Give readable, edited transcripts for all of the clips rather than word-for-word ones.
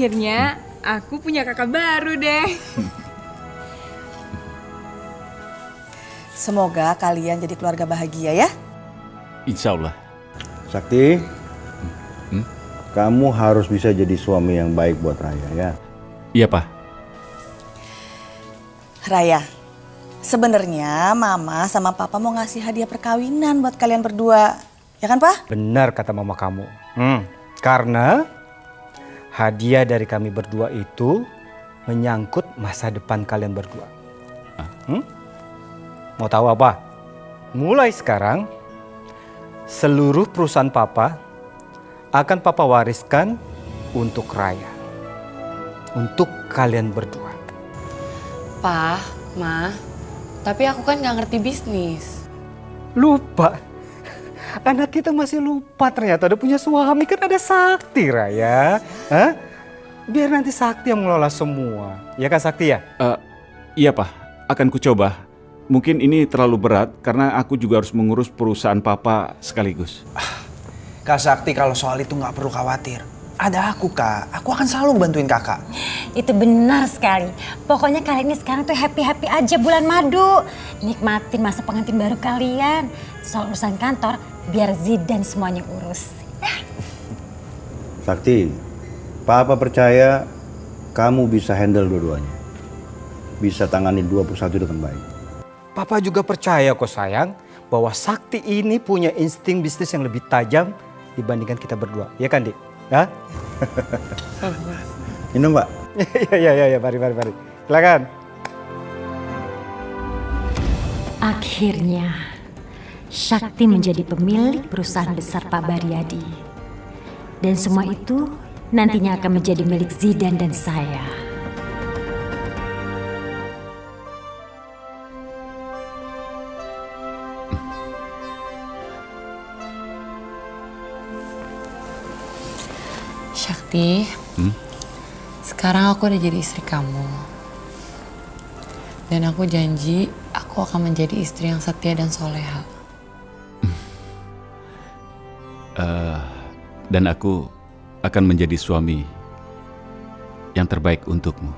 Akhirnya aku punya kakak baru deh. Semoga kalian jadi keluarga bahagia ya. Insya Allah. Sakti, kamu harus bisa jadi suami yang baik buat Raya ya. Iya, Pak. Raya, sebenarnya Mama sama Papa mau ngasih hadiah perkawinan buat kalian berdua. Ya kan, Pak? Benar kata mama kamu. Karena hadiah dari kami berdua itu menyangkut masa depan kalian berdua. Mau tahu apa? Mulai sekarang, seluruh perusahaan Papa akan Papa wariskan untuk Raya. Untuk kalian berdua. Pa, Ma, tapi aku kan gak ngerti bisnis. Lupa. Anak kita masih lupa ternyata udah punya suami, kan ada Sakti, Raya. Hah? Biar nanti Sakti yang mengelola semua. Ya kan Sakti ya? Iya, Pak. Akan kucoba. Mungkin ini terlalu berat karena aku juga harus mengurus perusahaan Papa sekaligus. Kak Sakti kalau soal itu nggak perlu khawatir. Ada aku, Kak. Aku akan selalu bantuin kakak. Itu benar sekali. Pokoknya kalian ini sekarang tuh happy-happy aja bulan madu. Nikmatin masa pengantin baru kalian. Soal urusan kantor, biar Zidan semuanya urus. Sakti, Papa percaya kamu bisa handle dua-duanya. Bisa tangani dua perusahaan itu dengan baik. Papa juga percaya kok sayang bahwa Sakti ini punya insting bisnis yang lebih tajam dibandingkan kita berdua. Ya kan, Dik? Hah? Minum, Pak. Ya, mari. Silakan. Akhirnya, Sakti menjadi pemilik perusahaan besar Pak Baryadi. Dan semua itu nantinya akan menjadi milik Zidan dan saya. Sakti, sekarang aku udah jadi istri kamu. Dan aku janji aku akan menjadi istri yang setia dan soleha. Dan aku akan menjadi suami yang terbaik untukmu.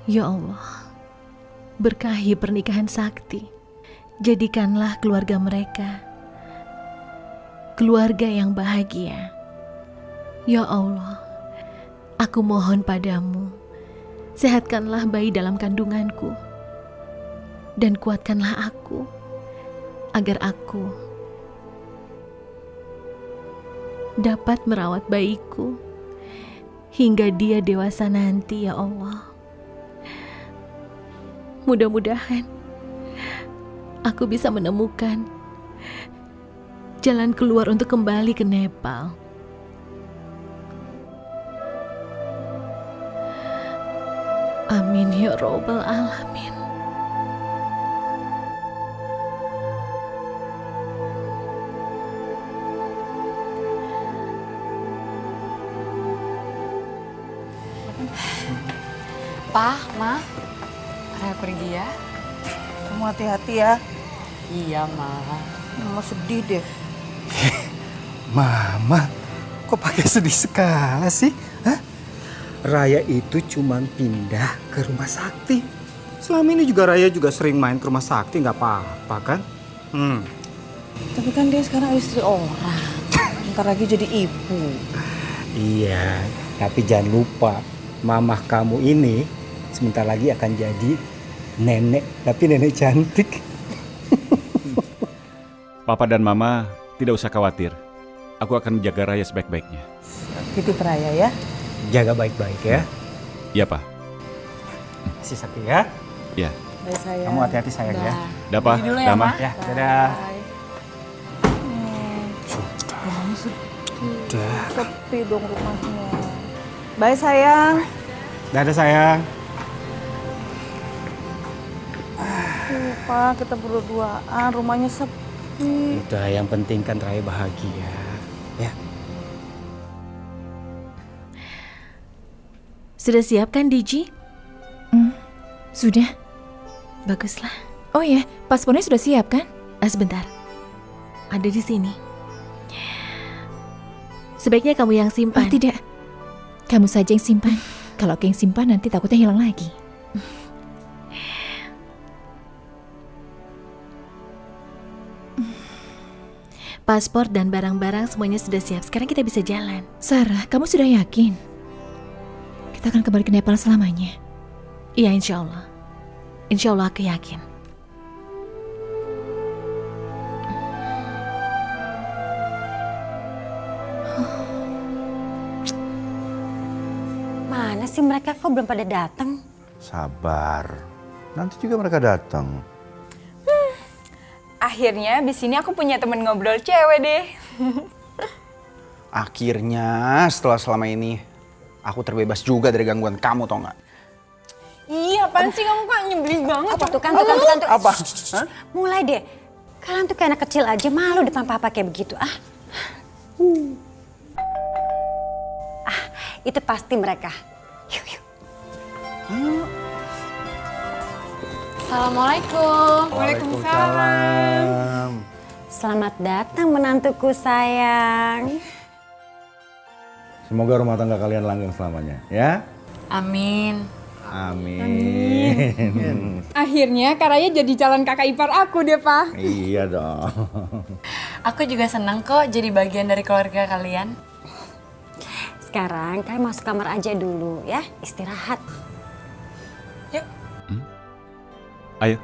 Ya Allah, berkahi pernikahan Sakti. Jadikanlah keluarga mereka keluarga yang bahagia. Ya Allah, aku mohon padamu, sehatkanlah bayi dalam kandunganku dan kuatkanlah aku agar aku dapat merawat bayiku hingga dia dewasa nanti, ya Allah. Mudah-mudahan aku bisa menemukan jalan keluar untuk kembali ke Nepal. Amin ya Rabbal Alamin. Pa, Ma, Raya pergi ya. Kamu hati-hati ya. Iya, Ma. Mama sedih deh. Mama, kok pakai sedih sekali sih? Hah? Raya itu cuman pindah ke rumah Sakti. Selama ini juga Raya juga sering main ke rumah Sakti, nggak apa-apa kan? Tapi kan dia sekarang istri orang. Ntar lagi jadi ibu. Iya, tapi jangan lupa mamah kamu ini sebentar lagi akan jadi nenek, tapi nenek cantik. Papa dan Mama tidak usah khawatir. Aku akan menjaga Raya sebaik-baiknya. Titip Raya ya. Jaga baik-baik ya. Iya, Pak. Si Sakti ya. Ya. Bye sayang. Kamu hati-hati sayang ya. Dah, Pak. Dulu ya, Dah, Ma. Pak. Ya, dadah. Sepi dong rumahnya. Bye sayang. Dadah sayang. Pak, kita berduaan, rumahnya sepi. Udah, yang penting kan Raya bahagia. Ya. Sudah siap kan, Diji? Sudah. Baguslah. Oh ya, paspornya sudah siap kan? Sebentar. Ada di sini. Sebaiknya kamu yang Oh simpan. tidak, kamu saja yang simpan. Kalau aku yang simpan nanti takutnya hilang lagi. Paspor dan barang-barang semuanya sudah siap. Sekarang kita bisa jalan. Sarah, kamu sudah yakin? Kita akan kembali ke Nepal selamanya. Iya, insya Allah. Insya Allah aku yakin. Mana sih mereka kok belum pada datang? Sabar. Nanti juga mereka datang. Akhirnya di sini aku punya temen ngobrol cewek deh. Akhirnya setelah selama ini aku terbebas juga dari gangguan kamu, tau nggak? Iya, apaan sih kamu kok nyebelin banget? Apa tuh kan? Apa? Hah? Mulai deh. Kalian tuh kayak anak kecil aja, malu depan papa kayak begitu. Itu pasti mereka. Yuk, yuk. Assalamualaikum. Waalaikumsalam. Selamat datang menantuku sayang. Semoga rumah tangga kalian langgeng selamanya, ya? Amin. Amin. Akhirnya Kak Raya jadi calon kakak ipar aku deh, Pak. Iya dong. Aku juga senang kok jadi bagian dari keluarga kalian. Sekarang kalian masuk kamar aja dulu ya, istirahat. Yuk. Ayo.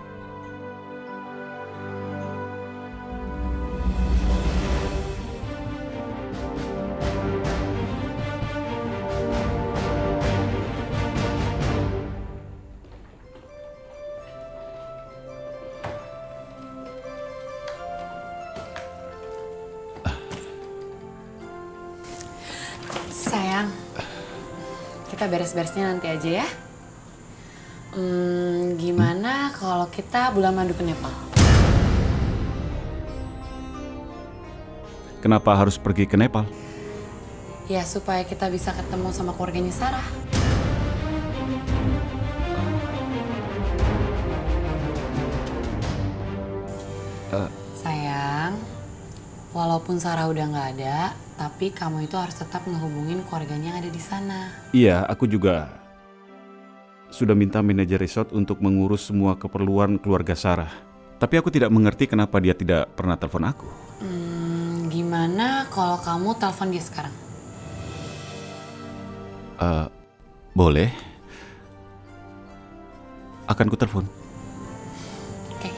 Sayang, kita beres-beresnya nanti aja ya. Gimana kalau kita bulan madu ke Nepal? Kenapa harus pergi ke Nepal? Ya supaya kita bisa ketemu sama keluarganya Sarah. Sayang, walaupun Sarah udah nggak ada, tapi kamu itu harus tetap ngehubungin keluarganya yang ada di sana. Iya, aku juga sudah minta manajer resort untuk mengurus semua keperluan keluarga Sarah. Tapi aku tidak mengerti kenapa dia tidak pernah telepon aku. Gimana kalau kamu telepon dia sekarang? Boleh. Akan ku telepon. Oke.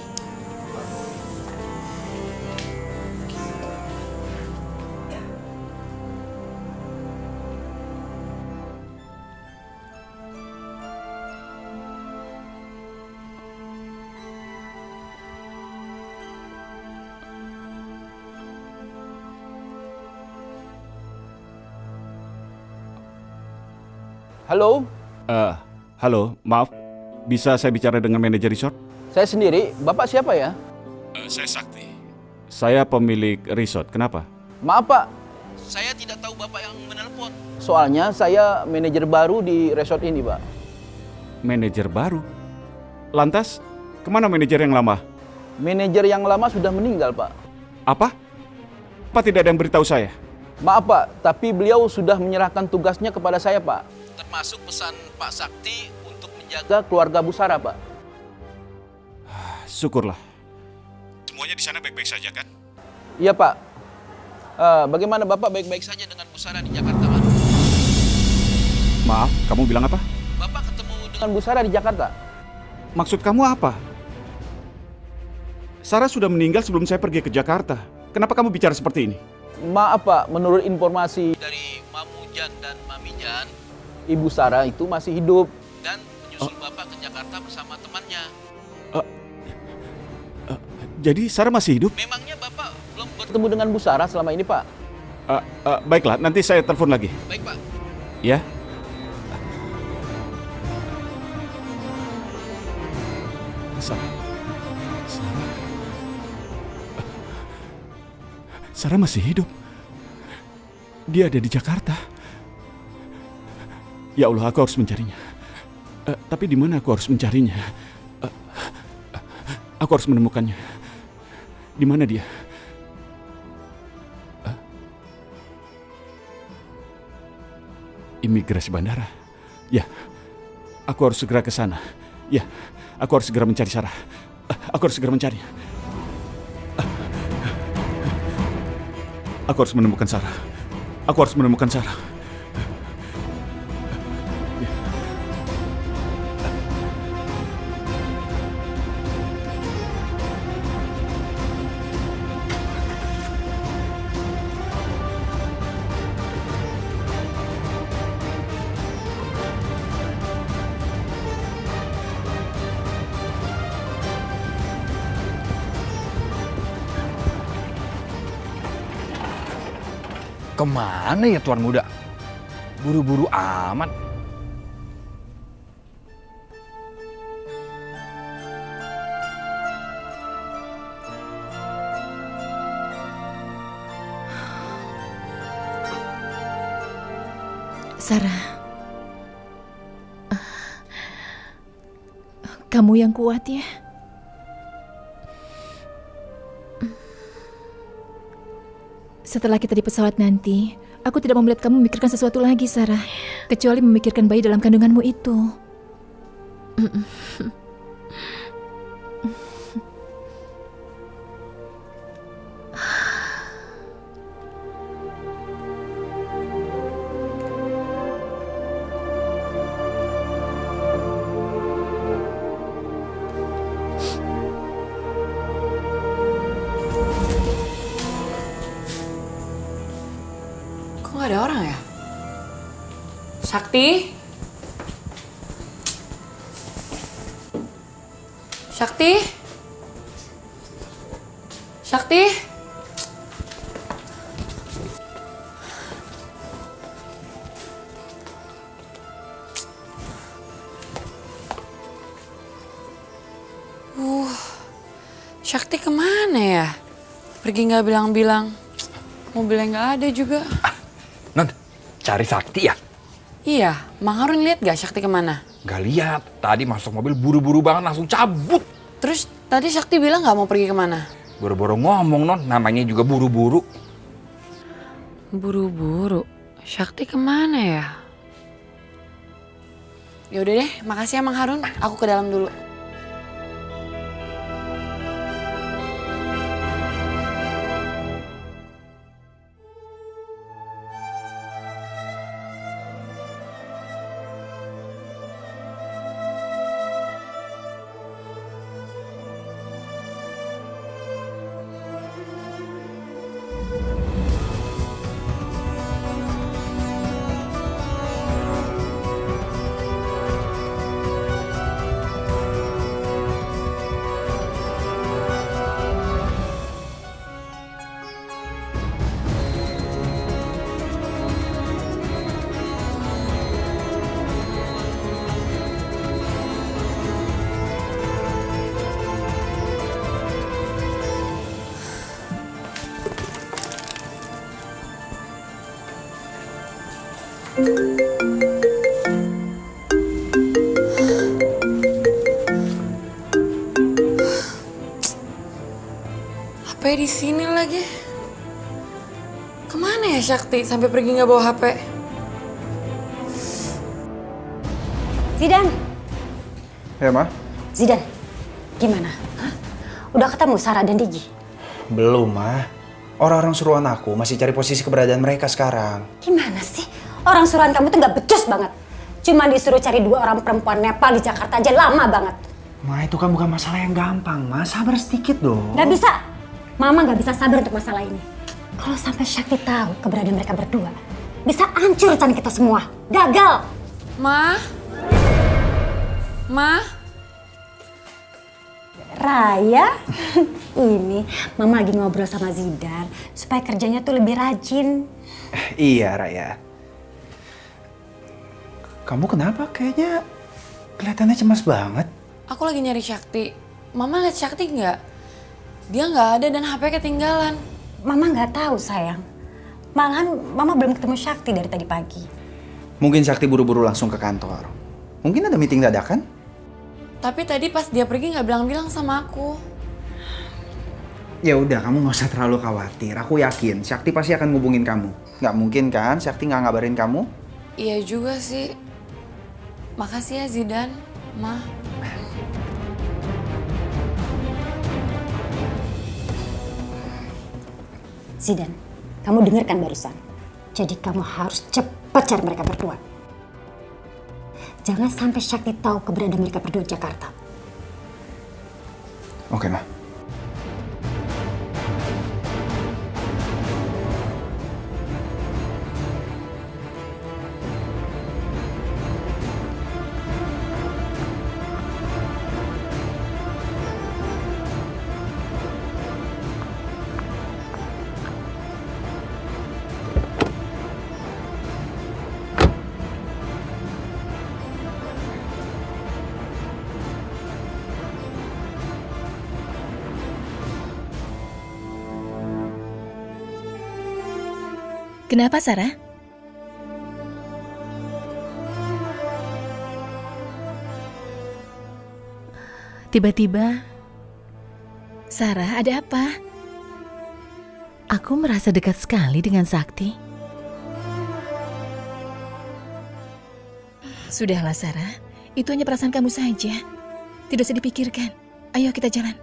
Halo, Halo, maaf. Bisa saya bicara dengan manajer resort? saya sendiri. Bapak siapa ya? Saya Sakti. Saya pemilik resort. Kenapa? Maaf Pak, saya tidak tahu Bapak yang menelpon. Soalnya saya manajer baru di resort ini Pak. Manajer baru? Lantas, kemana manajer yang lama? Manajer yang lama sudah meninggal Pak. Apa? Apa tidak ada yang beritahu saya? Maaf Pak, tapi beliau sudah menyerahkan tugasnya kepada saya Pak. Termasuk pesan Pak Sakti untuk menjaga keluarga Bu Sarah Pak. Syukurlah. Semuanya di sana baik-baik saja kan? Iya Pak. Bagaimana Bapak baik-baik saja dengan Bu Sarah di Jakarta Pak? Maaf, kamu bilang apa? Bapak ketemu dengan Bu Sarah di Jakarta? Maksud kamu apa? Sarah sudah meninggal sebelum saya pergi ke Jakarta. Kenapa kamu bicara seperti ini? Maaf Pak, menurut informasi dari Mamujan dan Mamijan, Ibu Sarah itu masih hidup dan menyusul Bapak ke Jakarta bersama temannya. Jadi Sarah masih hidup? Memangnya Bapak belum bertemu dengan Bu Sarah selama ini, Pak? Baiklah, nanti saya telepon lagi. Baik, Pak. Ya. Sarah masih hidup. Dia ada di Jakarta. Ya Allah, aku harus mencarinya. Tapi di mana aku harus mencarinya? Aku harus menemukannya. Di mana dia? Imigrasi bandara. Ya, aku harus segera ke sana. Ya, aku harus segera mencari Sarah. Aku harus segera mencari. Aku harus menemukan Sarah. Aku harus menemukan Sarah. Kemana ya Tuan Muda? Buru-buru amat. Sarah, kamu yang kuat ya. Setelah kita di pesawat nanti, aku tidak mau melihat kamu memikirkan sesuatu lagi, Sarah. Kecuali memikirkan bayi dalam kandunganmu itu. Kok gak ada orang ya? Sakti? Sakti? Sakti? Sakti kemana ya? Pergi nggak bilang-bilang. Mobilnya nggak ada juga. Non, cari Sakti ya? Iya, Mang Harun lihat gak Sakti kemana? Gak lihat. Tadi masuk mobil buru-buru banget langsung cabut. Terus tadi Sakti bilang nggak mau pergi kemana? Buru-buru ngomong Non, namanya juga buru-buru. Buru-buru. Sakti kemana ya? Yaudah deh, makasih ya Mang Harun. Aku ke dalam dulu. HP di sini lagi. Kemana ya Sakti sampai pergi nggak bawa HP? Zidan. Ya, Ma? Zidan, gimana? Hah? Udah ketemu Sarah dan Digi? Belum, Ma. Orang-orang suruhan aku masih cari posisi keberadaan mereka sekarang. Gimana sih? Orang suruhan kamu tuh nggak becus banget. Cuma disuruh cari 2 orang perempuan Nepal di Jakarta aja lama banget. Ma, itu kan bukan masalah yang gampang, Ma. Sabar sedikit dong. Gak bisa. Mama gak bisa sabar untuk masalah ini. Kalau sampai Sakti tahu keberadaan mereka berdua, bisa hancur rencana kita semua. Gagal. Ma? Ma? Raya, ini Mama lagi ngobrol sama Zidan supaya kerjanya tuh lebih rajin. Iya, Raya. Kamu kenapa? Kayaknya kelihatannya cemas banget. Aku lagi nyari Sakti. Mama lihat Sakti nggak? Dia nggak ada dan HP ketinggalan. Mama nggak tahu sayang. Malahan Mama belum ketemu Sakti dari tadi pagi. Mungkin Sakti buru-buru langsung ke kantor. Mungkin ada meeting dadakan? Tapi tadi pas dia pergi nggak bilang-bilang sama aku. Ya udah, kamu nggak usah terlalu khawatir. Aku yakin Sakti pasti akan ngubungin kamu. Nggak mungkin kan Sakti nggak ngabarin kamu? Iya juga sih. Makasih ya Zidan, Ma. Zidan, kamu dengarkan barusan. Jadi kamu harus cepat cari mereka berdua. Jangan sampai Sakti tahu keberadaan mereka berdua di Jakarta. Oke, Ma. Kenapa, Sarah? Tiba-tiba, Sarah, ada apa? Aku merasa dekat sekali dengan Sakti. Sudahlah, Sarah. Itu hanya perasaan kamu saja. Tidak usah dipikirkan. Ayo kita jalan.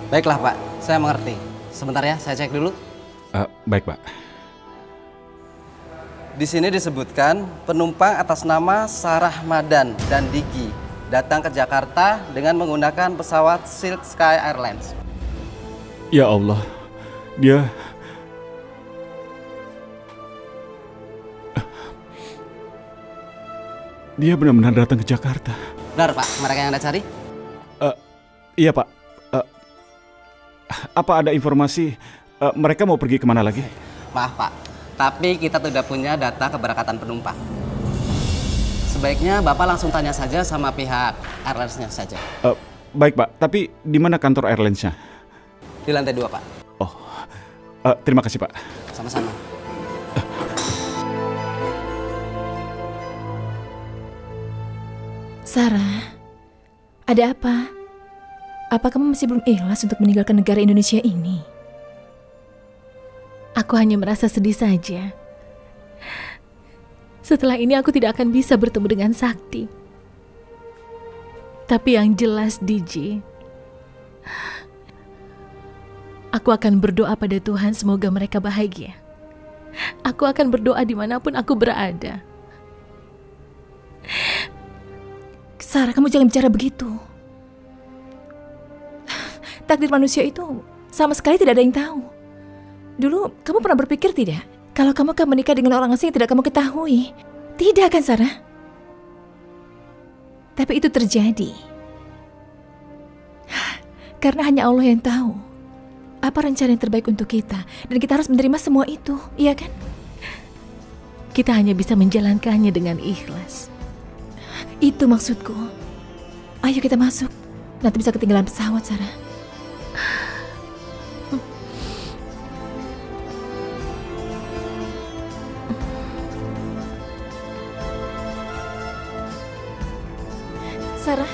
Baiklah Pak, saya mengerti. Sebentar ya, saya cek dulu. Baik Pak. Di sini disebutkan penumpang atas nama Sarah Madan dan Diki datang ke Jakarta dengan menggunakan pesawat Silk Sky Airlines. Ya Allah, dia benar-benar datang ke Jakarta. Benar Pak, mereka yang Anda cari? Iya Pak. Apa ada informasi mereka mau pergi kemana lagi? Maaf Pak, tapi kita tidak punya data keberangkatan penumpang. Sebaiknya Bapak langsung tanya saja sama pihak airlines-nya saja. Baik Pak, tapi di mana kantor airlines-nya? Di lantai 2 Pak. Oh, terima kasih Pak. Sama-sama. Sarah, ada apa? Apa kamu masih belum ikhlas untuk meninggalkan negara Indonesia ini? Aku hanya merasa sedih saja. Setelah ini aku tidak akan bisa bertemu dengan Sakti. Tapi yang jelas, DJ, aku akan berdoa pada Tuhan semoga mereka bahagia. Aku akan berdoa dimanapun aku berada. Sarah, kamu jangan bicara begitu. Takdir manusia itu sama sekali tidak ada yang tahu. Dulu kamu pernah berpikir tidak? Kalau kamu akan menikah dengan orang asing yang tidak kamu ketahui. Tidak kan, Sarah? Tapi itu terjadi. Karena hanya Allah yang tahu apa rencana yang terbaik untuk kita. Dan kita harus menerima semua itu, iya kan? Kita hanya bisa menjalankannya dengan ikhlas. Itu maksudku. Ayo kita masuk. Nanti bisa ketinggalan pesawat, Sarah. Sarah.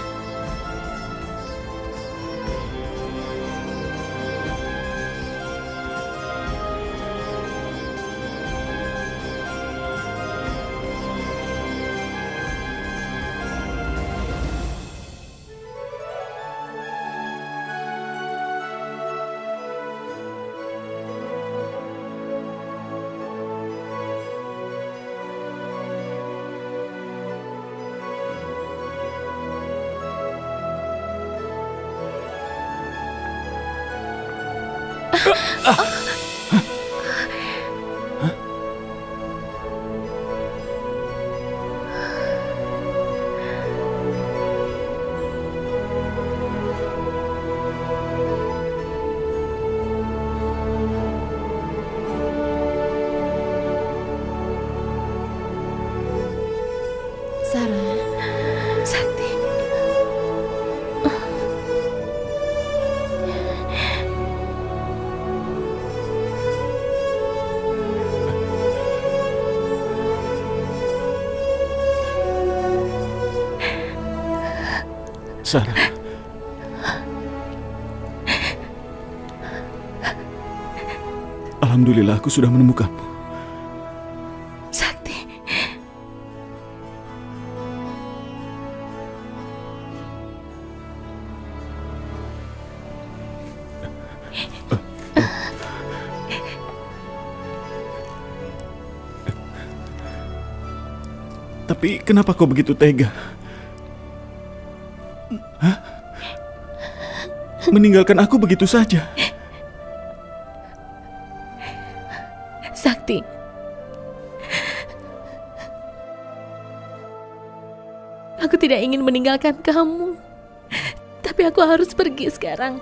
Sarah. Alhamdulillah aku sudah menemukanmu. Sakti. Tapi kenapa kau begitu tega? Hah? Meninggalkan aku begitu saja? Sakti. Aku tidak ingin meninggalkan kamu. Tapi aku harus pergi sekarang.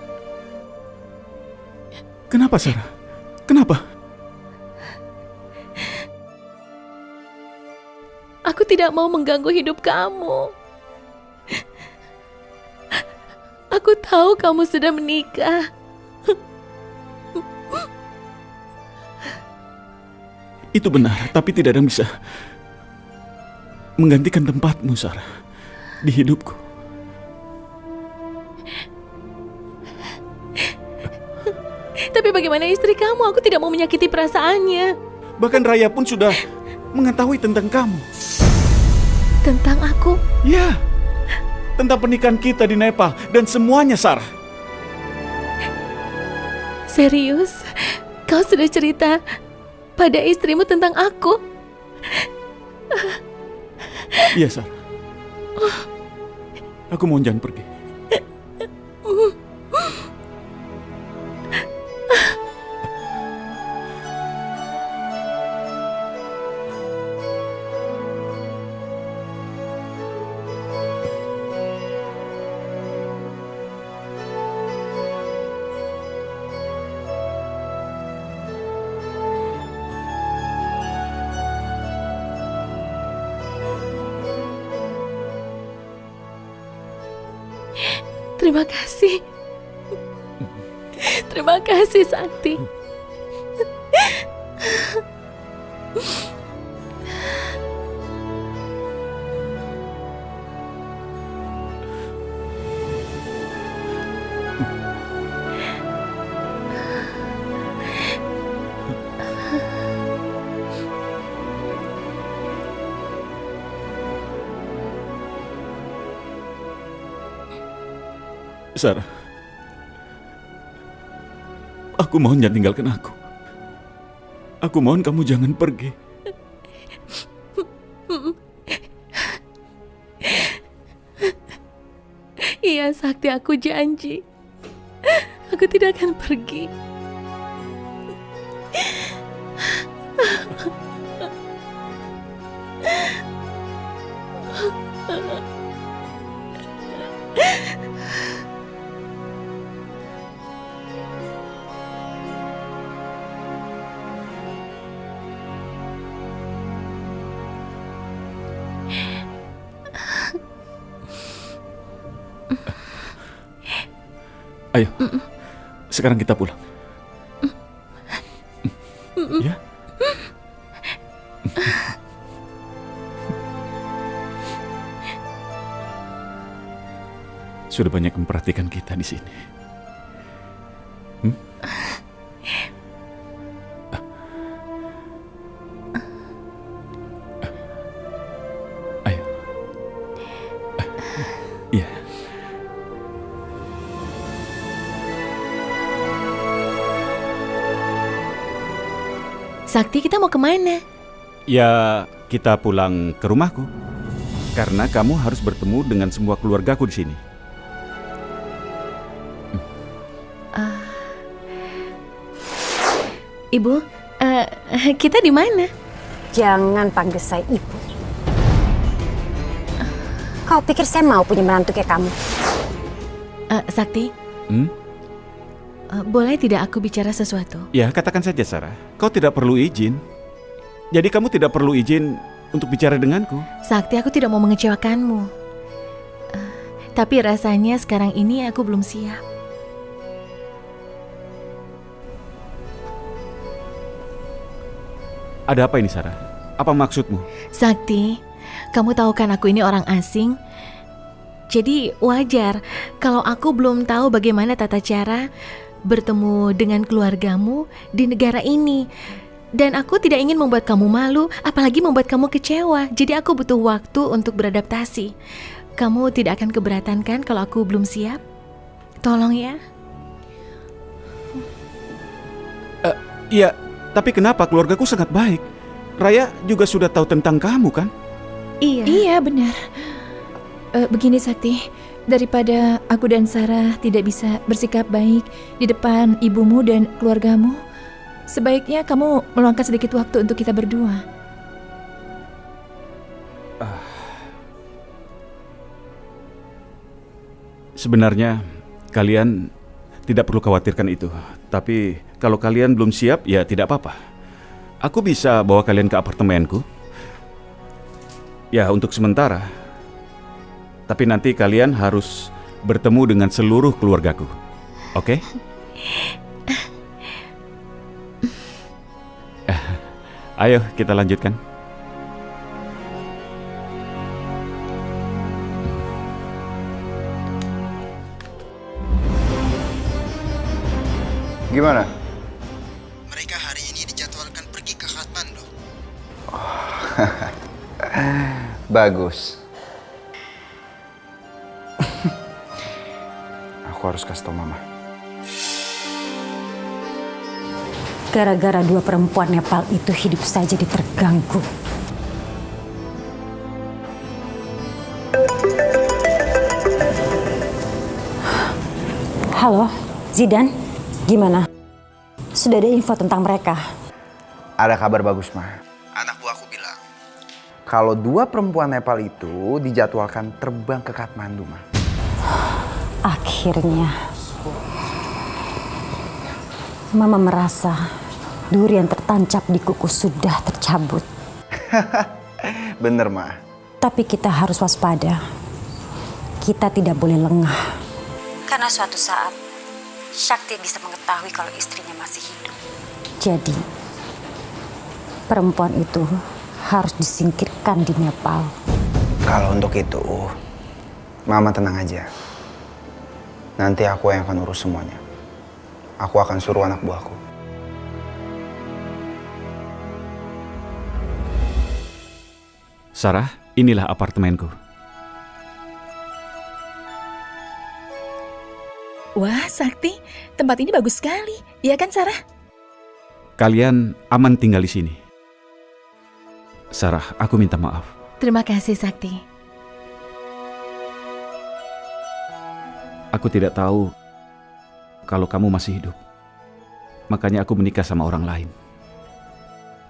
Kenapa, Sarah? Kenapa? Aku tidak mau mengganggu hidup kamu. Aku tahu kamu sudah menikah. Itu benar, tapi tidak ada yang bisa menggantikan tempatmu, Sarah, di hidupku. Tapi bagaimana istri kamu? Aku tidak mau menyakiti perasaannya. Bahkan Raya pun sudah mengetahui tentang kamu. Tentang aku? Ya, tentang pernikahan kita di Nepal dan semuanya, Sarah. Serius? Kau sudah cerita pada istrimu tentang aku? Iya, Sarah. Aku mohon jangan pergi. Terima kasih. Terima kasih, Sakti. Sarah, aku mohon jangan tinggalkan aku. Aku mohon kamu jangan pergi. Iya, Sakti, aku janji. Aku tidak akan pergi. Ayo, sekarang kita pulang. Ya. Sudah banyak memperhatikan kita di sini. Ayo. Ya. Sakti, kita mau kemana? Ya, kita pulang ke rumahku. Karena kamu harus bertemu dengan semua keluargaku di sini. Ibu, kita di mana? Jangan panggil saya ibu. Kau pikir saya mau punya menantu kayak kamu? Sakti, boleh tidak aku bicara sesuatu? Ya, katakan saja, Sarah. Kau tidak perlu izin. Jadi kamu tidak perlu izin untuk bicara denganku. Sakti, aku tidak mau mengecewakanmu. Tapi rasanya sekarang ini aku belum siap. Ada apa ini, Sarah? Apa maksudmu? Sakti, kamu tahu kan aku ini orang asing. Jadi wajar kalau aku belum tahu bagaimana tata cara bertemu dengan keluargamu di negara ini. Dan aku tidak ingin membuat kamu malu, apalagi membuat kamu kecewa. Jadi aku butuh waktu untuk beradaptasi. Kamu tidak akan keberatan kan kalau aku belum siap? Tolong ya. Iya, tapi kenapa keluargaku sangat baik? Raya juga sudah tahu tentang kamu kan? Iya. Iya, benar. Begini Sakti, daripada aku dan Sarah tidak bisa bersikap baik di depan ibumu dan keluargamu, sebaiknya kamu meluangkan sedikit waktu untuk kita berdua. Sebenarnya kalian tidak perlu khawatirkan itu. Tapi kalau kalian belum siap, ya tidak apa-apa. Aku bisa bawa kalian ke apartemenku. Ya, untuk sementara. Tapi nanti kalian harus bertemu dengan seluruh keluargaku. Oke? Ayo kita lanjutkan. Gimana? Mereka hari ini dijadwalkan pergi ke Kathmandu. Bagus. Aku harus kasih tau Mama. Gara-gara dua perempuan Nepal itu hidup saya jadi terganggu. Halo, Zidan, gimana? Sudah ada info tentang mereka? Ada kabar bagus, Ma. Anak buahku bilang kalau dua perempuan Nepal itu dijadwalkan terbang ke Kathmandu, Ma. Akhirnya, Mama merasa duri yang tertancap di kuku sudah tercabut. Bener, Ma. Tapi kita harus waspada. Kita tidak boleh lengah. Karena suatu saat, Sakti bisa mengetahui kalau istrinya masih hidup. Jadi, perempuan itu harus disingkirkan di Nepal. Kalau untuk itu, Mama tenang aja. Nanti aku yang akan urus semuanya. Aku akan suruh anak buahku. Sarah, inilah apartemenku. Wah, Sakti, tempat ini bagus sekali. Iya kan, Sarah? Kalian aman tinggal di sini. Sarah, aku minta maaf. Terima kasih, Sakti. Aku tidak tahu kalau kamu masih hidup. Makanya aku menikah sama orang lain.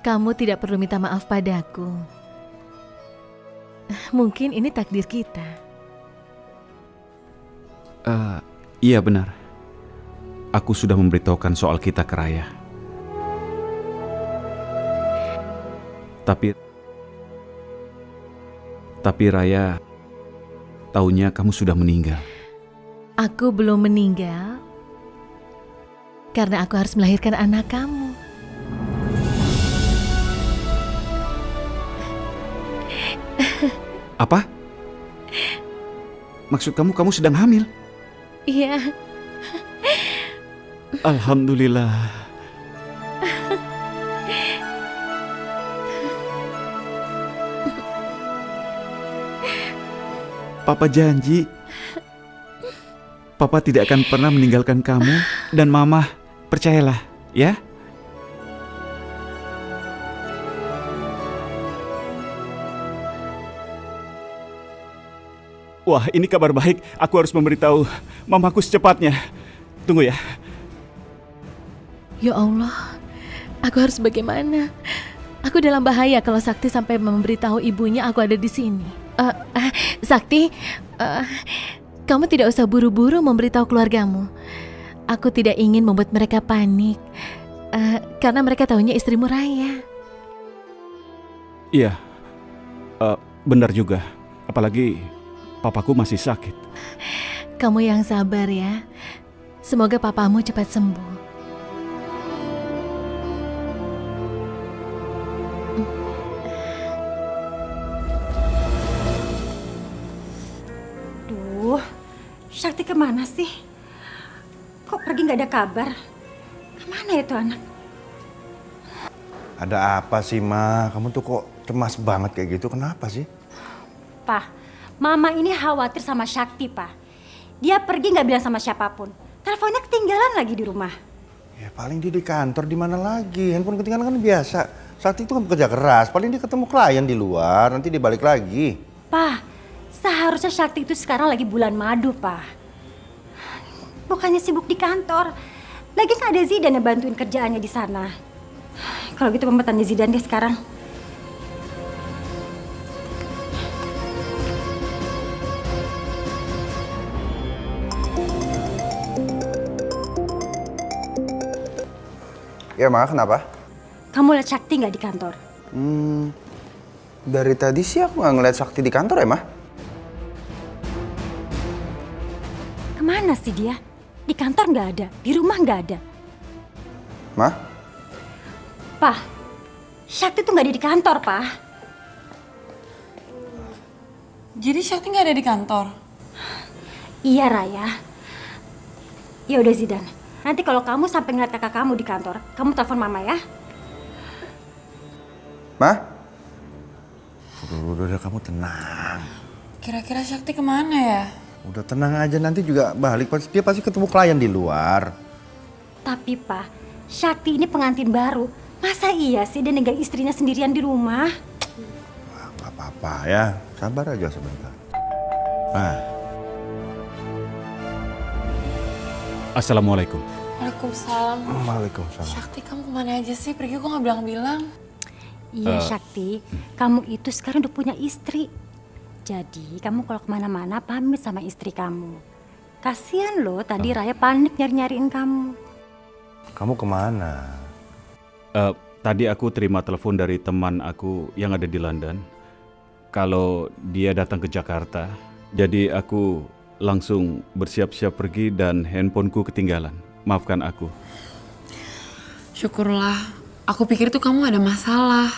Kamu tidak perlu minta maaf padaku. Mungkin ini takdir kita. Iya benar. Aku sudah memberitahukan soal kita ke Raya. Tapi Raya taunya kamu sudah meninggal. Aku belum meninggal karena aku harus melahirkan anak kamu. Apa? Maksud kamu sedang hamil? Iya. Alhamdulillah. Papa janji Papa tidak akan pernah meninggalkan kamu dan Mama. Percayalah, ya? Wah, ini kabar baik. Aku harus memberitahu mamaku secepatnya. Tunggu ya. Ya Allah, aku harus bagaimana? Aku dalam bahaya kalau Sakti sampai memberitahu ibunya aku ada di sini. Sakti, kamu tidak usah buru-buru memberitahu keluargamu. Aku tidak ingin membuat mereka panik, karena mereka tahunya istrimu Raya. Iya, benar juga. Apalagi papaku masih sakit. Kamu yang sabar ya. Semoga papamu cepat sembuh. Sakti kemana sih? Kok pergi nggak ada kabar? Kemana ya tuh anak? Ada apa sih, Ma? Kamu tuh kok cemas banget kayak gitu? Kenapa sih? Pak, Mama ini khawatir sama Sakti, Pak. Dia pergi nggak bilang sama siapapun. Teleponnya ketinggalan lagi di rumah. Ya paling dia di kantor, di mana lagi? Handphone ketinggalan kan biasa. Sakti itu kan bekerja keras, paling dia ketemu klien di luar, nanti dia balik lagi. Pak, seharusnya Sakti itu sekarang lagi bulan madu, Pak. Bukannya sibuk di kantor. Lagi nggak ada Zidan yang bantuin kerjaannya di sana. Kalau gitu Mama tanya Zidan deh sekarang. Ya, Ma, kenapa? Kamu lihat Sakti nggak di kantor? Dari tadi sih aku nggak ngeliat Sakti di kantor ya, Ma? Kemana sih dia? Di kantor nggak ada, di rumah nggak ada. Ma? Pak, Sakti tuh nggak ada di kantor, Pak. Jadi Sakti nggak ada di kantor? Iya, Raya. Ya udah Zidan, nanti kalau kamu sampai ngeliat kakak kamu di kantor, kamu telepon Mama ya. Ma? Udah, kamu tenang. Kira-kira Sakti kemana ya? Udah tenang aja, nanti juga balik. Dia pasti ketemu klien di luar. Tapi Pak, Sakti ini pengantin baru. Masa iya sih dia ninggal istrinya sendirian di rumah? Gak apa-apa ya, sabar aja sebentar. Nah. Assalamualaikum. Waalaikumsalam. Waalaikumsalam. Sakti kamu kemana aja sih? Pergi kok nggak bilang-bilang? Iya Sakti, kamu itu sekarang udah punya istri. Jadi kamu kalau kemana-mana pamit sama istri kamu. Kasian loh, tadi Raya panik nyari-nyariin kamu. Kamu kemana? Tadi aku terima telepon dari teman aku yang ada di London. Kalau dia datang ke Jakarta, jadi aku langsung bersiap-siap pergi dan handphoneku ketinggalan. Maafkan aku. Syukurlah. Aku pikir tuh kamu ada masalah.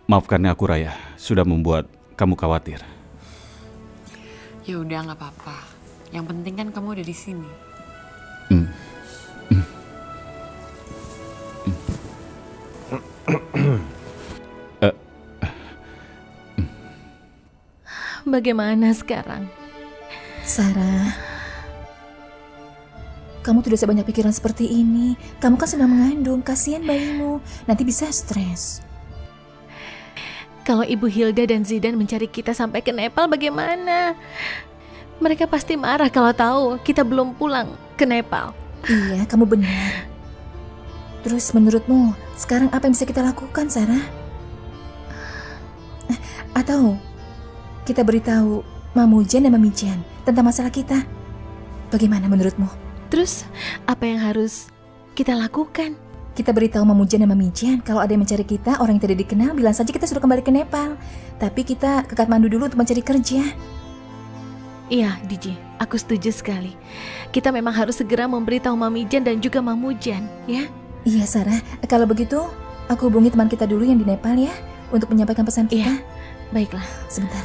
Maafkan aku Raya, sudah membuat kamu khawatir. Ya udah nggak apa-apa. Yang penting kan kamu udah di sini. Bagaimana sekarang? Sarah, kamu tidak usah banyak pikiran seperti ini. Kamu kan sedang mengandung, kasihan bayimu. Nanti bisa stres. Kalau Ibu Hilda dan Zidan mencari kita sampai ke Nepal bagaimana? Mereka pasti marah kalau tahu kita belum pulang ke Nepal. Iya, kamu benar. Terus menurutmu, sekarang apa yang bisa kita lakukan, Sarah? Atau kita beritahu Mamujan dan Mamijan tentang masalah kita. Bagaimana menurutmu? Terus, apa yang harus kita lakukan? Kita beritahu Mamujan dan Mamijan kalau ada yang mencari kita, orang yang tidak dikenal, bilang saja kita sudah kembali ke Nepal. Tapi kita ke Kathmandu dulu untuk mencari kerja. Iya, Diji, aku setuju sekali. Kita memang harus segera memberitahu Mamijan dan juga Mamujan, ya? Iya, Sarah. Kalau begitu, aku hubungi teman kita dulu yang di Nepal ya, untuk menyampaikan pesan kita. Iya, baiklah. Sebentar.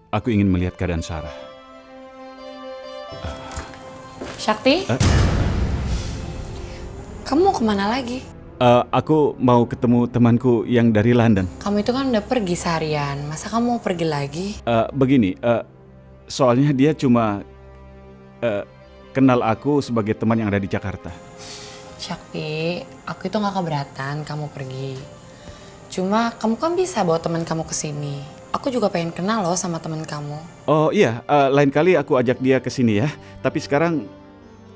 Aku ingin melihat keadaan Sarah. Sakti? Kamu mau kemana lagi? Aku mau ketemu temanku yang dari London. Kamu itu kan udah pergi seharian. Masa kamu mau pergi lagi? Begini, soalnya dia cuma kenal aku sebagai teman yang ada di Jakarta. Sakti, aku itu gak keberatan kamu pergi. Cuma kamu kan bisa bawa teman kamu ke sini. Aku juga pengen kenal loh sama teman kamu. Oh iya, lain kali aku ajak dia ke sini ya. Tapi sekarang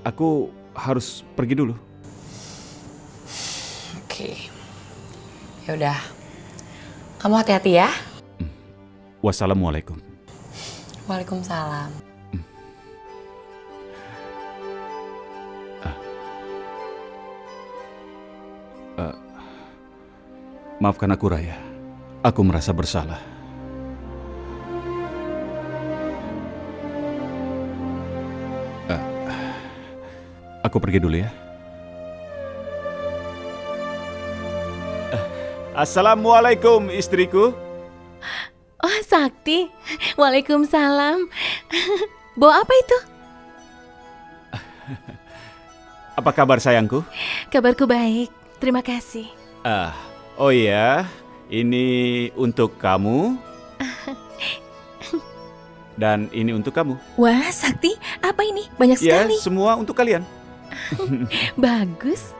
aku harus pergi dulu. Oke. Ya udah. Kamu hati-hati ya. Wassalamualaikum. Waalaikumsalam. Maafkan aku Raya. Aku merasa bersalah. Aku pergi dulu ya. Assalamualaikum istriku. Oh, Sakti. Waalaikumsalam. Bawa apa itu? Apa kabar sayangku? Kabarku baik. Terima kasih. Oh iya, ini untuk kamu. Dan ini untuk kamu. Wah, Sakti, apa ini? Banyak Ya, sekali. semua untuk kalian. Bagus.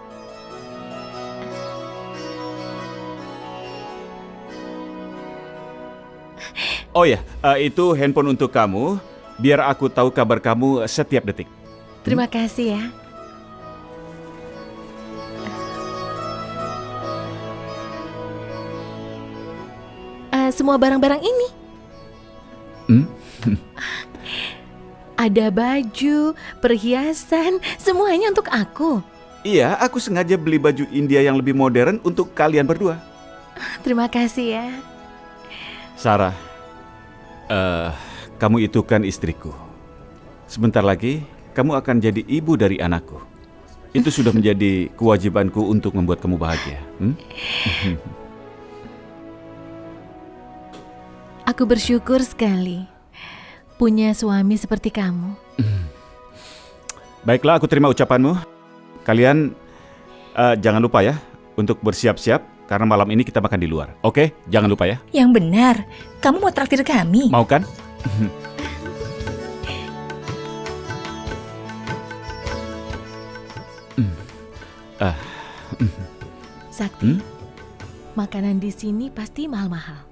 Oh ya, itu handphone untuk kamu. Biar aku tahu kabar kamu setiap detik. Terima kasih ya. Semua barang-barang ini. Ada baju, perhiasan, semuanya untuk aku. Iya, aku sengaja beli baju India yang lebih modern untuk kalian berdua. Terima kasih ya. Sarah, kamu itu kan istriku. Sebentar lagi, kamu akan jadi ibu dari anakku. Itu sudah menjadi kewajibanku untuk membuat kamu bahagia. Aku bersyukur sekali punya suami seperti kamu. Baiklah, aku terima ucapanmu. Kalian jangan lupa ya untuk bersiap-siap karena malam ini kita makan di luar. Oke, jangan lupa ya. Yang benar, kamu mau traktir kami. Mau kan? Sakti, makanan di sini pasti mahal-mahal.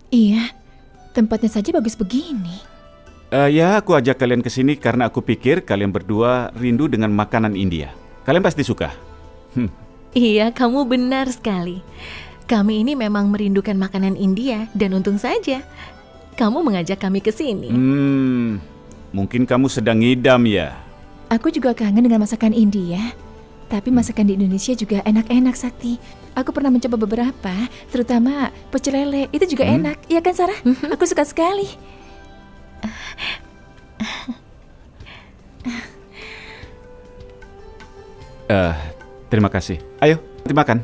Iya, tempatnya saja bagus begini. Ya, aku ajak kalian ke sini karena aku pikir kalian berdua rindu dengan makanan India. Kalian pasti suka. Iya, kamu benar sekali. Kami ini memang merindukan makanan India dan untung saja kamu mengajak kami ke sini. Mungkin kamu sedang ngidam ya. Aku juga kangen dengan masakan India. Tapi masakan di Indonesia juga enak-enak, Sakti. Aku pernah mencoba beberapa, terutama pecel lele. Itu juga enak, iya kan Sarah? Aku suka sekali. Terima kasih. Ayo, dimakan.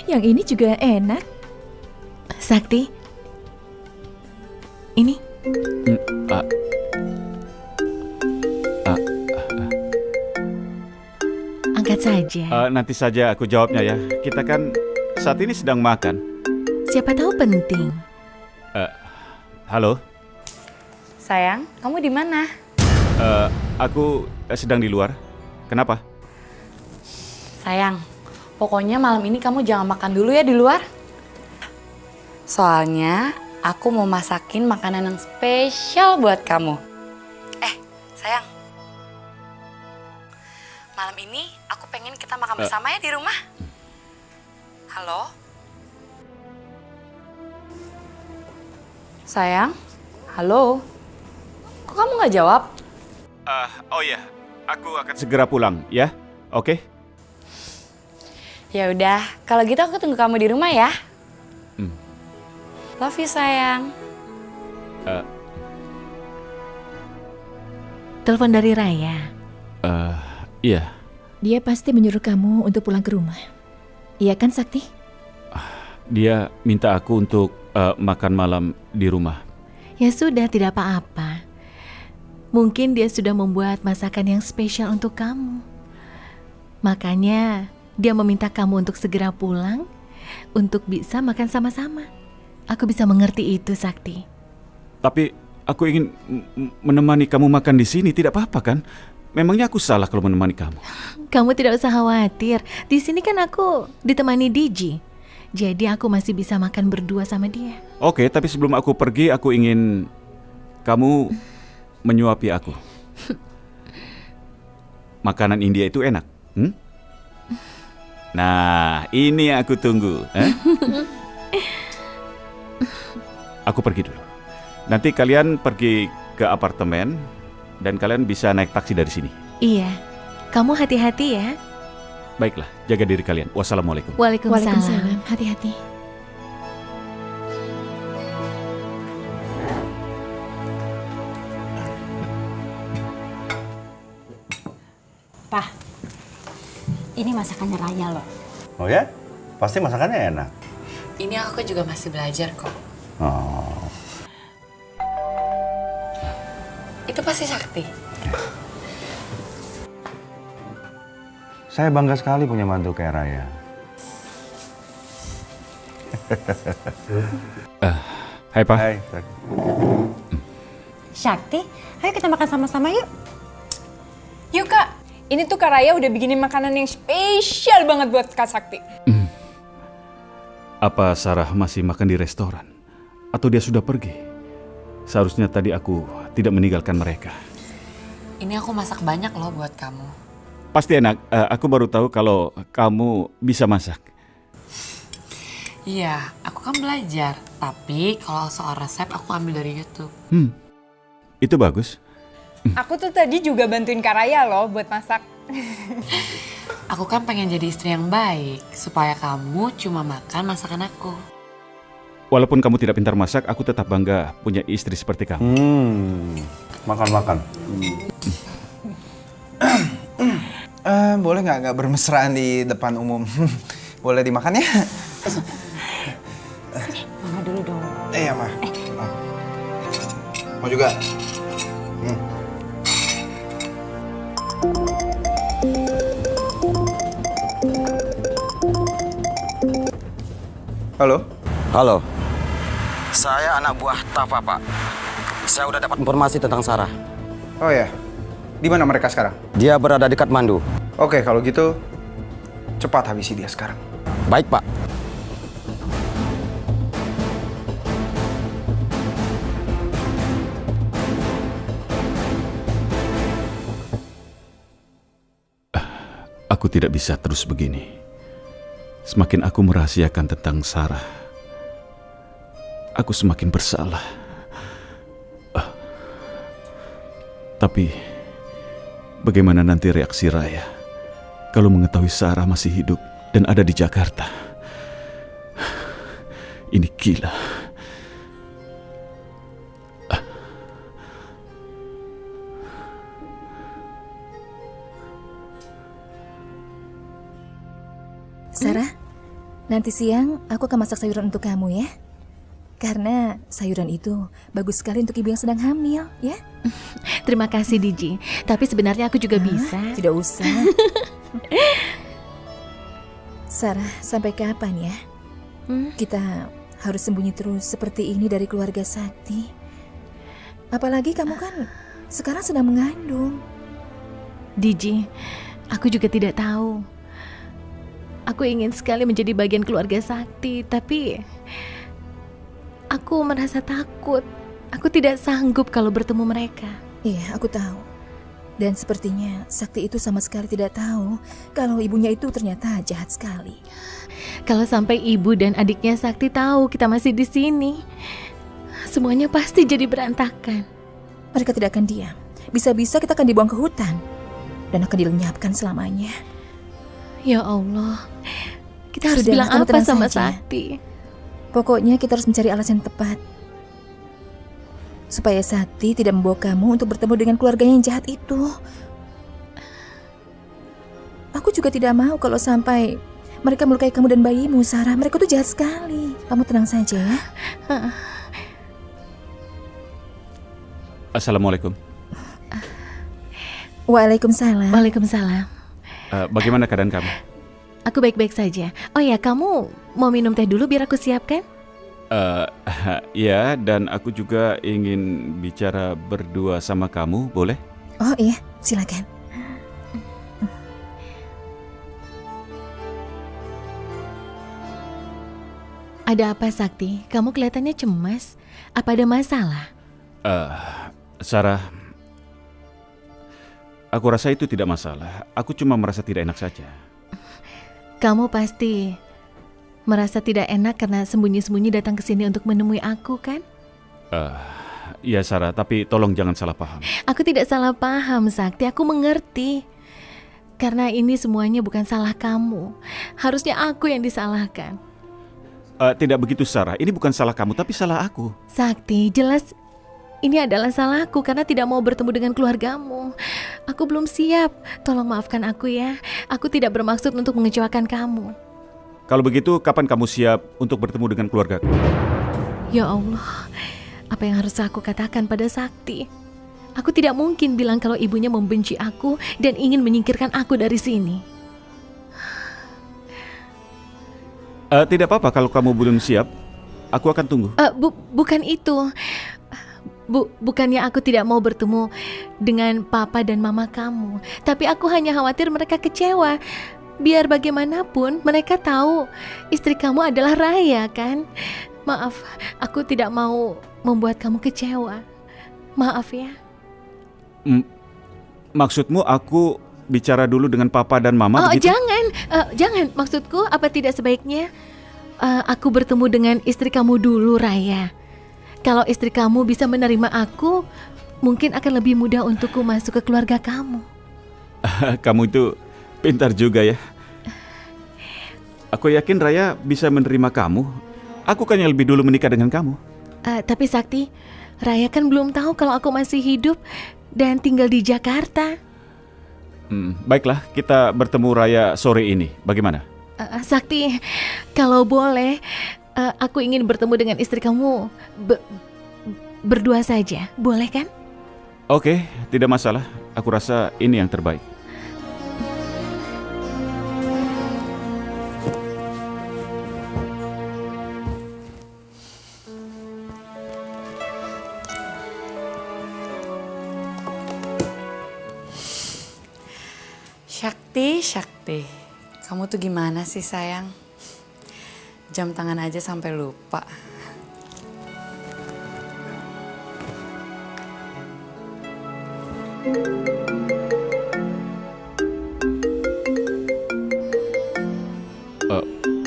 Yang ini juga enak. Sakti, ini. Angkat saja. Nanti saja aku jawabnya ya. Kita kan saat ini sedang makan. Siapa tahu penting. Halo. Sayang, kamu di mana? Aku sedang di luar. Kenapa? Sayang, pokoknya malam ini kamu jangan makan dulu ya di luar. Soalnya aku mau masakin makanan yang spesial buat kamu. Sayang. Malam ini aku pengen kita makan bersama ya di rumah. Halo? Sayang? Halo? Kok kamu gak jawab? Oh ya, aku akan segera pulang ya. Oke? Ya udah, kalau gitu aku tunggu kamu di rumah ya. Love you sayang. Telepon dari Raya. Iya. Dia pasti menyuruh kamu untuk pulang ke rumah. Iya kan, Sakti? Dia minta aku untuk makan malam di rumah. Ya sudah, tidak apa-apa. Mungkin dia sudah membuat masakan yang spesial untuk kamu. Makanya dia meminta kamu untuk segera pulang untuk bisa makan sama-sama. Aku bisa mengerti itu, Sakti. Tapi aku ingin menemani kamu makan di sini, tidak apa-apa kan? Memangnya aku salah kalau menemani kamu? Kamu tidak usah khawatir. Di sini kan aku ditemani Diji. Jadi aku masih bisa makan berdua sama dia. Oke, tapi sebelum aku pergi, aku ingin kamu menyuapi aku. Makanan India itu enak. Nah, ini yang aku tunggu. Aku pergi dulu. Nanti kalian pergi ke apartemen dan kalian bisa naik taksi dari sini. Iya, kamu hati-hati ya. Baiklah, jaga diri kalian. Wassalamualaikum. Waalaikumsalam. Hati-hati. Pak, ini masakannya Raya loh. Oh ya? Pasti masakannya enak. Ini aku juga masih belajar kok. Oh. Itu pasti Sakti. Saya bangga sekali punya mantu kayak Raya. Hai Pak. Hai. Sakti, ayo kita makan sama-sama yuk. Yuk Kak, ini tuh Kak Raya udah bikinin makanan yang spesial banget buat Kak Sakti. Apa Sarah masih makan di restoran? Atau dia sudah pergi? Seharusnya tadi aku tidak meninggalkan mereka. Ini aku masak banyak loh buat kamu. Pasti enak. Aku baru tahu kalau kamu bisa masak. Iya, aku kan belajar. Tapi kalau soal resep aku ambil dari YouTube. Itu bagus. Aku tuh tadi juga bantuin Kak Raya loh buat masak. Aku kan pengen jadi istri yang baik. Supaya kamu cuma makan masakan aku. Walaupun kamu tidak pintar masak, aku tetap bangga punya istri seperti kamu. Makan-makan. Boleh nggak bermesraan di depan umum? Boleh dimakan ya? Mama dulu dong. Iya, Ma. Mau juga? Halo? Halo. Saya anak buah Tafa, Pak. Saya udah dapat informasi tentang Sarah. Oh ya, di mana mereka sekarang? Dia berada di Kathmandu. Oke, kalau gitu cepat habisi dia sekarang. Baik, Pak. Aku tidak bisa terus begini. Semakin aku merahasiakan tentang Sarah, aku semakin bersalah. Tapi, bagaimana nanti reaksi Raya kalau mengetahui Sarah masih hidup dan ada di Jakarta? Ini gila. Sarah, nanti siang aku akan masak sayuran untuk kamu ya. Karena sayuran itu bagus sekali untuk ibu yang sedang hamil, ya. Terima kasih Diji. Tapi sebenarnya aku juga bisa. Tidak usah. Sarah, sampai kapan ya? Kita harus sembunyi terus seperti ini dari keluarga Sakti. Apalagi kamu kan sekarang sedang mengandung. Diji, aku juga tidak tahu. Aku ingin sekali menjadi bagian keluarga Sakti, tapi aku merasa takut. Aku tidak sanggup kalau bertemu mereka. Iya, aku tahu. Dan sepertinya Sakti itu sama sekali tidak tahu kalau ibunya itu ternyata jahat sekali. Kalau sampai ibu dan adiknya Sakti tahu kita masih di sini, semuanya pasti jadi berantakan. Mereka tidak akan diam. Bisa-bisa kita akan dibuang ke hutan dan akan dilenyapkan selamanya. Ya Allah, kita harus Sudahlah, bilang kamu apa tenang sama saja. Sakti? Pokoknya kita harus mencari alasan yang tepat supaya Sakti tidak membawa kamu untuk bertemu dengan keluarganya yang jahat itu. Aku juga tidak mau kalau sampai mereka melukai kamu dan bayimu, Sarah. Mereka tuh jahat sekali. Kamu tenang saja ya. Assalamualaikum. Waalaikumsalam. Waalaikumsalam. Bagaimana keadaan kamu? Aku baik-baik saja. Oh ya, kamu mau minum teh dulu biar aku siapkan? Ya, dan aku juga ingin bicara berdua sama kamu, boleh? Oh iya, silakan. Ada apa Sakti? Kamu kelihatannya cemas. Apa ada masalah? Sarah, aku rasa itu tidak masalah. Aku cuma merasa tidak enak saja. Kamu pasti merasa tidak enak karena sembunyi-sembunyi datang ke sini untuk menemui aku, kan? Ya Sarah, tapi tolong jangan salah paham. Aku tidak salah paham, Sakti. Aku mengerti. Karena ini semuanya bukan salah kamu. Harusnya aku yang disalahkan. Tidak begitu Sarah, ini bukan salah kamu, tapi salah aku. Sakti, jelas Ini adalah salahku karena tidak mau bertemu dengan keluargamu. Aku belum siap. Tolong maafkan aku ya. Aku tidak bermaksud untuk mengecewakan kamu. Kalau begitu, kapan kamu siap untuk bertemu dengan keluargaku? Ya Allah, apa yang harus aku katakan pada Sakti? Aku tidak mungkin bilang kalau ibunya membenci aku dan ingin menyingkirkan aku dari sini. Tidak apa-apa kalau kamu belum siap. Aku akan tunggu. Bukan itu. Bukannya aku tidak mau bertemu dengan papa dan mama kamu, tapi aku hanya khawatir mereka kecewa. Biar bagaimanapun mereka tahu istri kamu adalah Raya kan. Maaf, aku tidak mau membuat kamu kecewa. Maaf ya. Maksudmu aku bicara dulu dengan papa dan mama begitu? Jangan. Maksudku apa tidak sebaiknya aku bertemu dengan istri kamu dulu, Raya. Kalau istri kamu bisa menerima aku, mungkin akan lebih mudah untukku masuk ke keluarga kamu. Kamu itu pintar juga ya. Aku yakin Raya bisa menerima kamu. Aku kan yang lebih dulu menikah dengan kamu. Tapi Sakti, Raya kan belum tahu kalau aku masih hidup dan tinggal di Jakarta. Baiklah, kita bertemu Raya sore ini. Bagaimana? Sakti, kalau boleh, aku ingin bertemu dengan istri kamu berdua saja. Boleh kan? Oke, tidak masalah. Aku rasa ini yang terbaik. Syakti, kamu tuh gimana sih sayang? Jam tangan aja sampai lupa.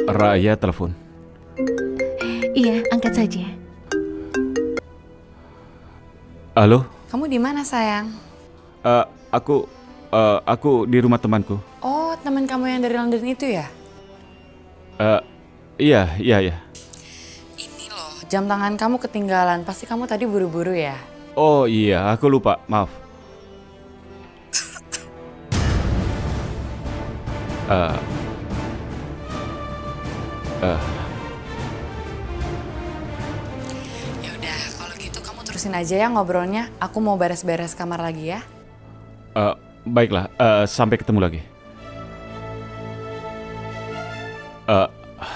Raya telepon. Iya, angkat saja. Halo? Kamu di mana sayang? Aku di rumah temanku. Oh, teman kamu yang dari London itu ya? Iya. Ini loh, jam tangan kamu ketinggalan. Pasti kamu tadi buru-buru ya? Oh iya, aku lupa. Maaf. Ya udah, kalau gitu kamu terusin aja ya ngobrolnya. Aku mau beres-beres kamar lagi ya. Baiklah, sampai ketemu lagi.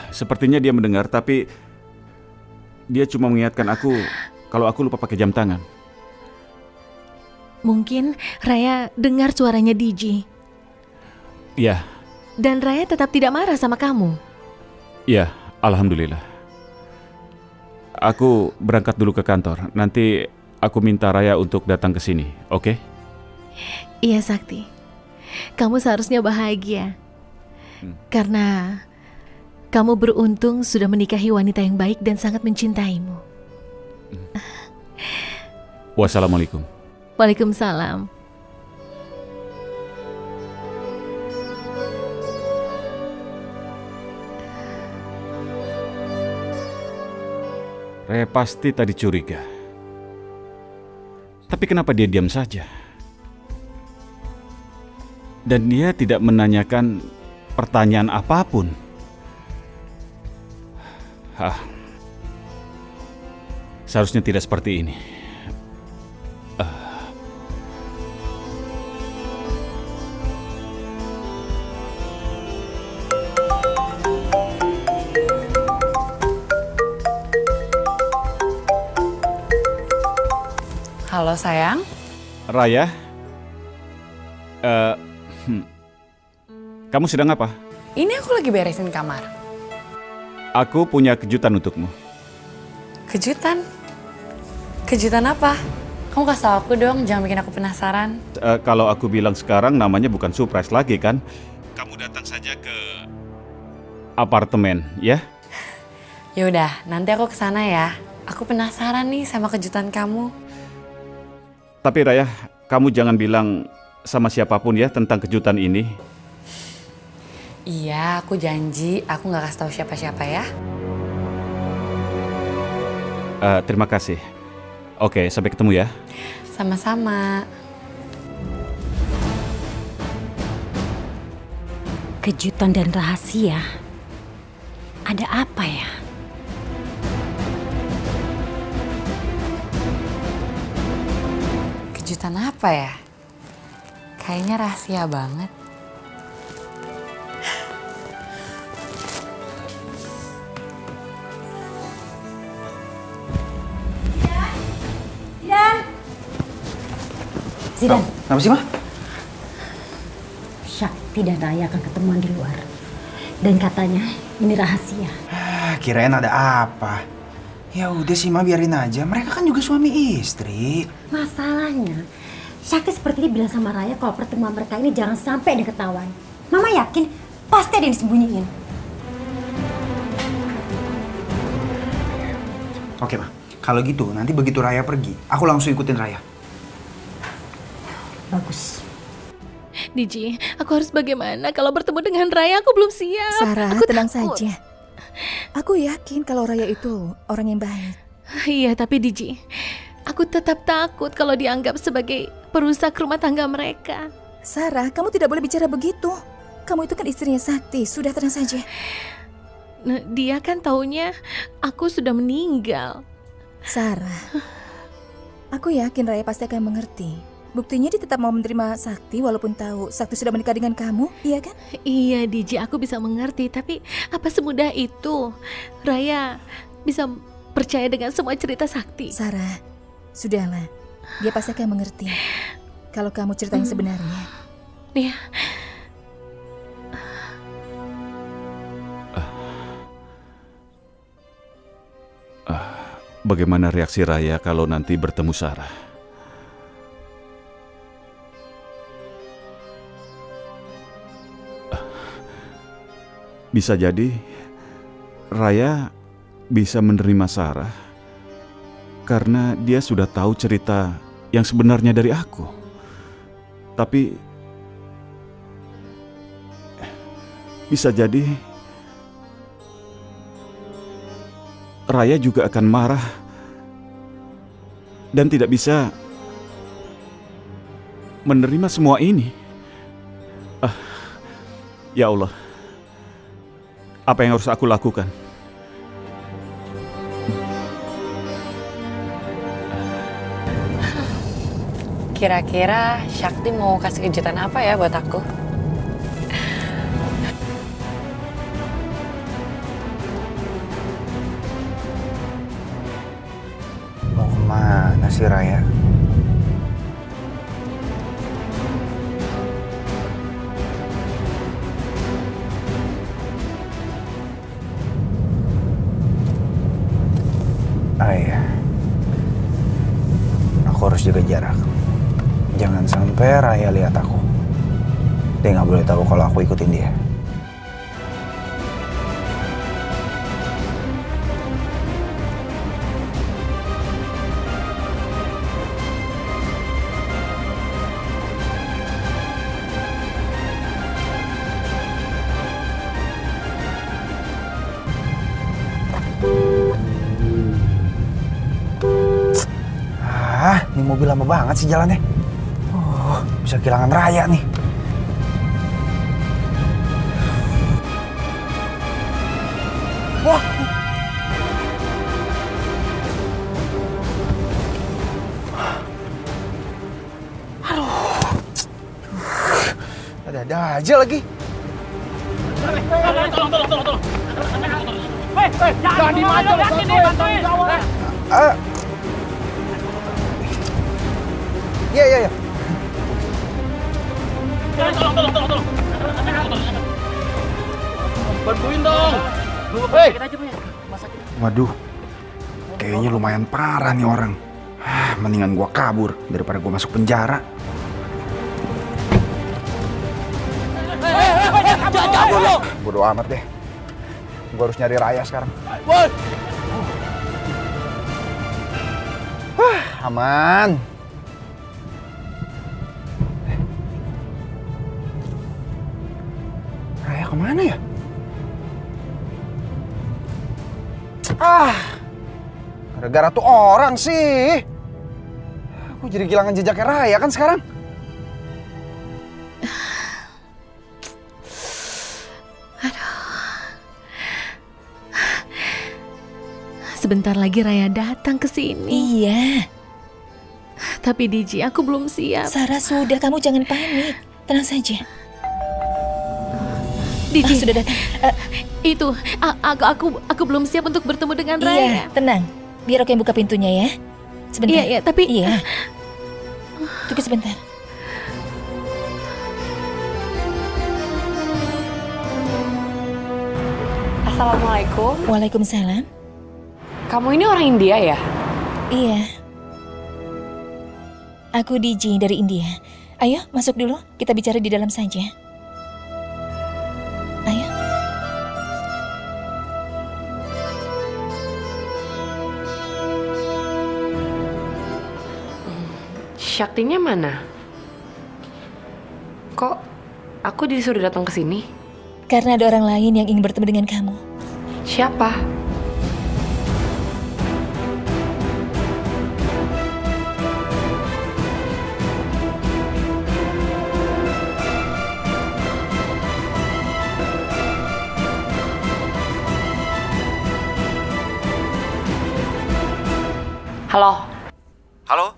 Sepertinya dia mendengar, tapi dia cuma mengingatkan aku kalau aku lupa pakai jam tangan. Mungkin Raya dengar suaranya DJ. Iya. Dan Raya tetap tidak marah sama kamu. Iya, alhamdulillah. Aku berangkat dulu ke kantor. Nanti aku minta Raya untuk datang ke sini, oke? Iya Sakti, kamu seharusnya bahagia. Karena kamu beruntung sudah menikahi wanita yang baik dan sangat mencintaimu. Wassalamualaikum. Waalaikumsalam. Raya pasti tadi curiga. Tapi kenapa dia diam saja? Dan dia tidak menanyakan pertanyaan apapun. Seharusnya tidak seperti ini. Halo sayang. Raya, kamu sedang apa? Ini aku lagi beresin kamar. Aku punya kejutan untukmu. Kejutan? Kejutan apa? Kamu kasih tau aku dong, jangan bikin aku penasaran. Kalau aku bilang sekarang namanya bukan surprise lagi kan? Kamu datang saja ke apartemen, ya? Yaudah, nanti aku kesana ya. Aku penasaran nih sama kejutan kamu. Tapi Raya, kamu jangan bilang sama siapapun ya tentang kejutan ini. Iya, aku janji aku gak kasih tahu siapa-siapa ya. Terima kasih. Oke, sampai ketemu ya. Sama-sama. Kejutan dan rahasia. Ada apa ya? Kejutan apa ya? Kayaknya rahasia banget. Zidan, Kenapa sih, Ma? Syakti dan Raya akan ketemuan di luar. Dan katanya ini rahasia. Kirain ada apa? Ya udah sih, Ma, biarin aja. Mereka kan juga suami istri. Masalahnya, Syakti sepertinya bilang sama Raya kalau pertemuan mereka ini jangan sampai ada ketahuan. Mama yakin pasti ada yang disembunyiin. Oke, Ma. Kalau gitu, nanti begitu Raya pergi, aku langsung ikutin Raya. Bagus. Diji, aku harus bagaimana kalau bertemu dengan Raya? Aku belum siap. Sarah, aku tenang takut. saja. Aku yakin kalau Raya itu orang yang baik. Iya, tapi Diji, aku tetap takut kalau dianggap sebagai perusak rumah tangga mereka. Sarah, kamu tidak boleh bicara begitu. Kamu itu kan istrinya Sakti. Sudah, tenang saja. Nah, dia kan taunya aku sudah meninggal. Sarah, aku yakin Raya pasti akan mengerti. Buktinya dia tetap mau menerima Sakti walaupun tahu Sakti sudah menikah dengan kamu, iya kan? Iya, Diji, aku bisa mengerti, tapi apa semudah itu Raya bisa percaya dengan semua cerita Sakti? Sarah, sudahlah. Dia pasti akan mengerti kalau kamu cerita yang sebenarnya. Iya. Bagaimana reaksi Raya kalau nanti bertemu Sarah? Bisa jadi Raya bisa menerima Sarah karena dia sudah tahu cerita yang sebenarnya dari aku. Tapi bisa jadi Raya juga akan marah dan tidak bisa menerima semua ini. Ya Allah, apa yang harus aku lakukan? Kira-kira Syakti mau kasih kejutan apa ya buat aku? Mau kemana sih Raya? Ah iya, aku harus jaga jarak. Jangan sampai Raya lihat aku. Dia nggak boleh tahu kalau aku ikutin dia. Ini mobil lama banget sih jalannya. Bisa kehilangan Raya nih. Wah. Aduh. Ada-ada aja lagi. Tolong. Hei, jangan dimaju, bantuin. Iya. Tolong. Bantuin dong. Hei. Waduh, kayaknya lumayan parah nih orang. Mendingan gua kabur daripada gua masuk penjara. Jangan dulu. Bodo amat deh. Gua harus nyari Raya sekarang. Aman. Raya kemana ya? Gara-gara tuh orang sih. Aku jadi kehilangan jejaknya Raya kan sekarang. Sebentar lagi Raya datang ke sini. Iya. Tapi Diji, aku belum siap. Sarah sudah, kamu jangan panik. Tenang saja. Diji, sudah datang. itu aku belum siap untuk bertemu dengan Raya. Iya, tenang. Biar aku yang buka pintunya ya. Sebentar. Iya, tapi Iya. Tunggu sebentar. Assalamualaikum. Waalaikumsalam. Kamu ini orang India ya? Iya. Aku Diji dari India. Ayo, masuk dulu. Kita bicara di dalam saja. Ayo. Syaktinya mana? Kok aku disuruh datang ke sini? Karena ada orang lain yang ingin bertemu dengan kamu. Siapa? Halo. Halo?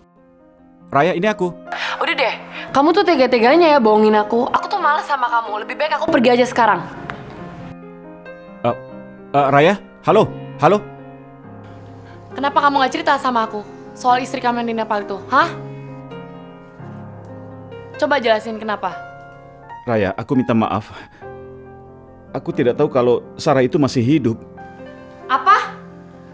Raya, ini aku. Udah deh, kamu tuh tega-teganya ya bohongin aku. Aku tuh malas sama kamu. Lebih baik aku pergi aja sekarang. Raya, halo? Halo? Kenapa kamu gak cerita sama aku soal istri kamu yang di Nepal itu? Hah? Coba jelasin kenapa. Raya, aku minta maaf. Aku tidak tahu kalau Sarah itu masih hidup. Apa?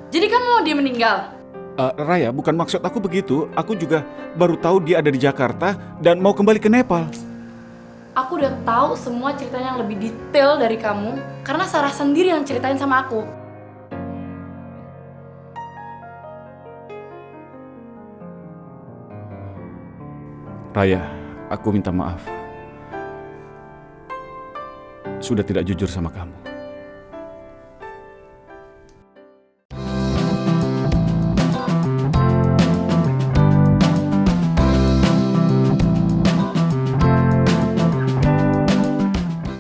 Jadi kamu mau dia meninggal? Raya, bukan maksud aku begitu. Aku juga baru tahu dia ada di Jakarta dan mau kembali ke Nepal. Aku udah tahu semua ceritanya yang lebih detail dari kamu karena Sarah sendiri yang ceritain sama aku. Raya, aku minta maaf. Sudah tidak jujur sama kamu.